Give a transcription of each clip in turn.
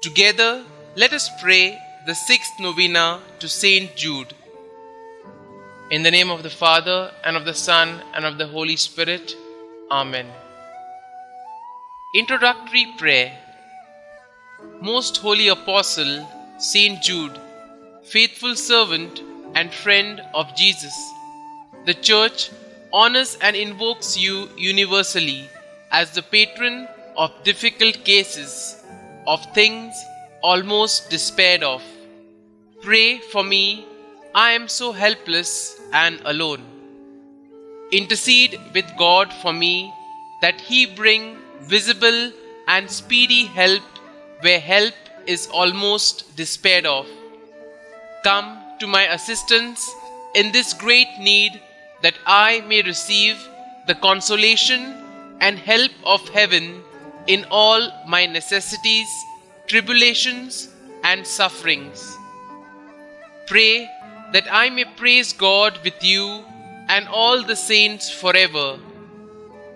Together, let us pray the sixth novena to St Jude. In the name of the Father, and of the Son, and of the Holy Spirit. Amen. Introductory Prayer. Most Holy Apostle, St Jude, faithful servant and friend of Jesus, the Church honors and invokes you universally as the patron of difficult cases, of things almost despaired of. Pray for me, I am so helpless and alone. Intercede with God for me, that He bring visible and speedy help where help is almost despaired of. Come to my assistance in this great need, that I may receive the consolation and help of heaven in all my necessities, tribulations, and sufferings. Pray that I may praise God with you and all the saints forever.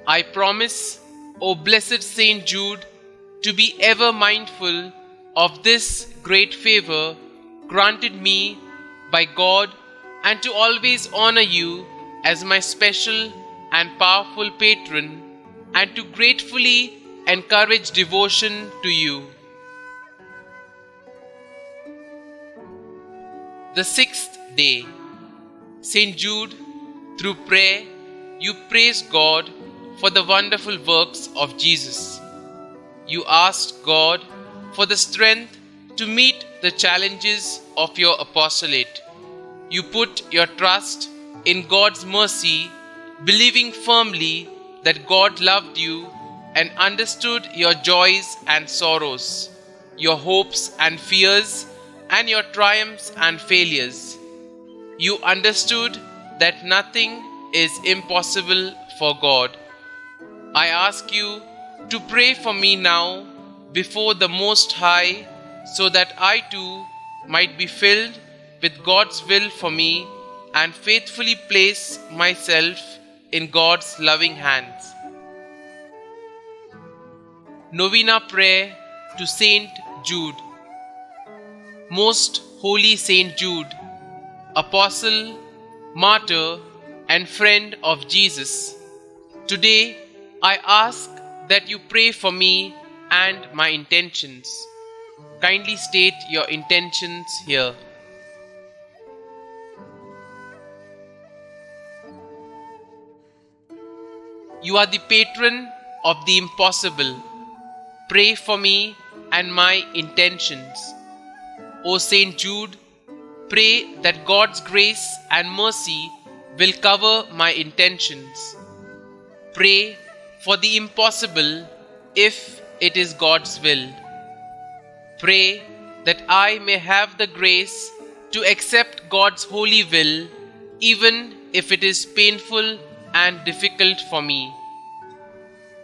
I promise, O blessed St Jude, to be ever mindful of this great favor granted me by God, and to always honor you as my special and powerful patron, and to gratefully encourage devotion to you. The sixth day. St Jude, through prayer, you praise God for the wonderful works of Jesus. You asked God for the strength to meet the challenges of your apostolate. You put your trust in God's mercy, believing firmly that God loved you and understood your joys and sorrows, your hopes and fears, and your triumphs and failures. You understood that nothing is impossible for God. I ask you to pray for me now before the Most High, so that I too might be filled with God's will for me and faithfully place myself in God's loving hands. Novena Prayer to St Jude. Most Holy St Jude, Apostle, Martyr, and friend of Jesus, today I ask that you pray for me and my intentions. Kindly state your intentions here. You are the patron of the impossible. Pray for me and my intentions. O St Jude, pray that God's grace and mercy will cover my intentions. Pray for the impossible if it is God's will. Pray that I may have the grace to accept God's holy will, even if it is painful and difficult for me.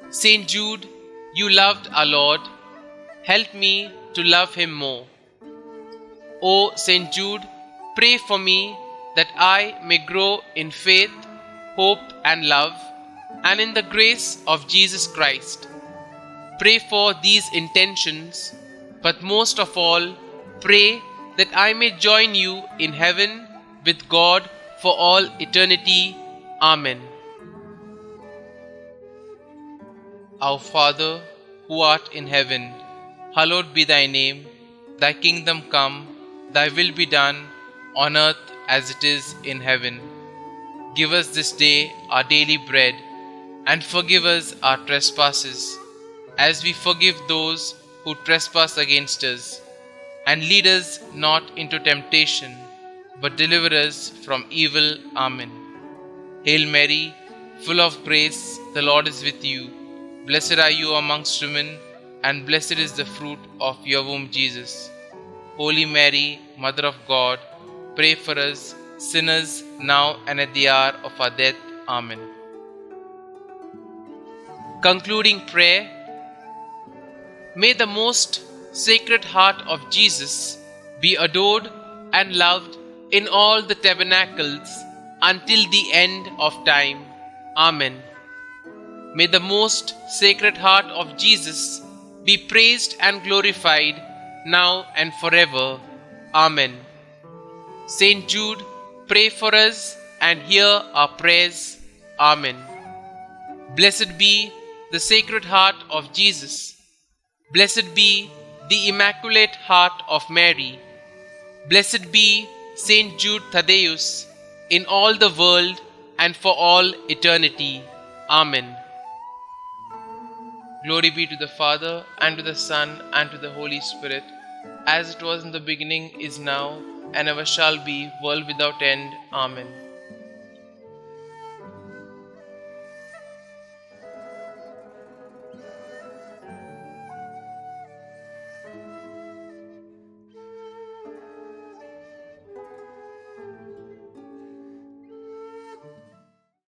St Jude, you loved our Lord. Help me to love Him more. O St Jude, pray for me that I may grow in faith, hope, and love, and in the grace of Jesus Christ. Pray for these intentions, but most of all, pray that I may join you in heaven with God for all eternity. Amen. Our Father, who art in heaven, hallowed be thy name. Thy kingdom come, thy will be done, on earth as it is in heaven. Give us this day our daily bread, and forgive us our trespasses, as we forgive those who trespass against us. And lead us not into temptation, but deliver us from evil. Amen. Hail Mary, full of grace, the Lord is with you. Blessed are you amongst women, and blessed is the fruit of your womb, Jesus. Holy Mary, Mother of God, pray for us sinners, now and at the hour of our death. Amen. Concluding prayer. May the most Sacred Heart of Jesus be adored and loved in all the tabernacles until the end of time. Amen. May the most Sacred Heart of Jesus be praised and glorified now and forever. Amen. St Jude, pray for us and hear our prayers. Amen. Blessed be the Sacred Heart of Jesus. Blessed be the Immaculate Heart of Mary. Blessed be St Jude Thaddeus in all the world and for all eternity. Amen. Glory be to the Father, and to the Son, and to the Holy Spirit, as it was in the beginning, is now, and ever shall be, world without end. Amen.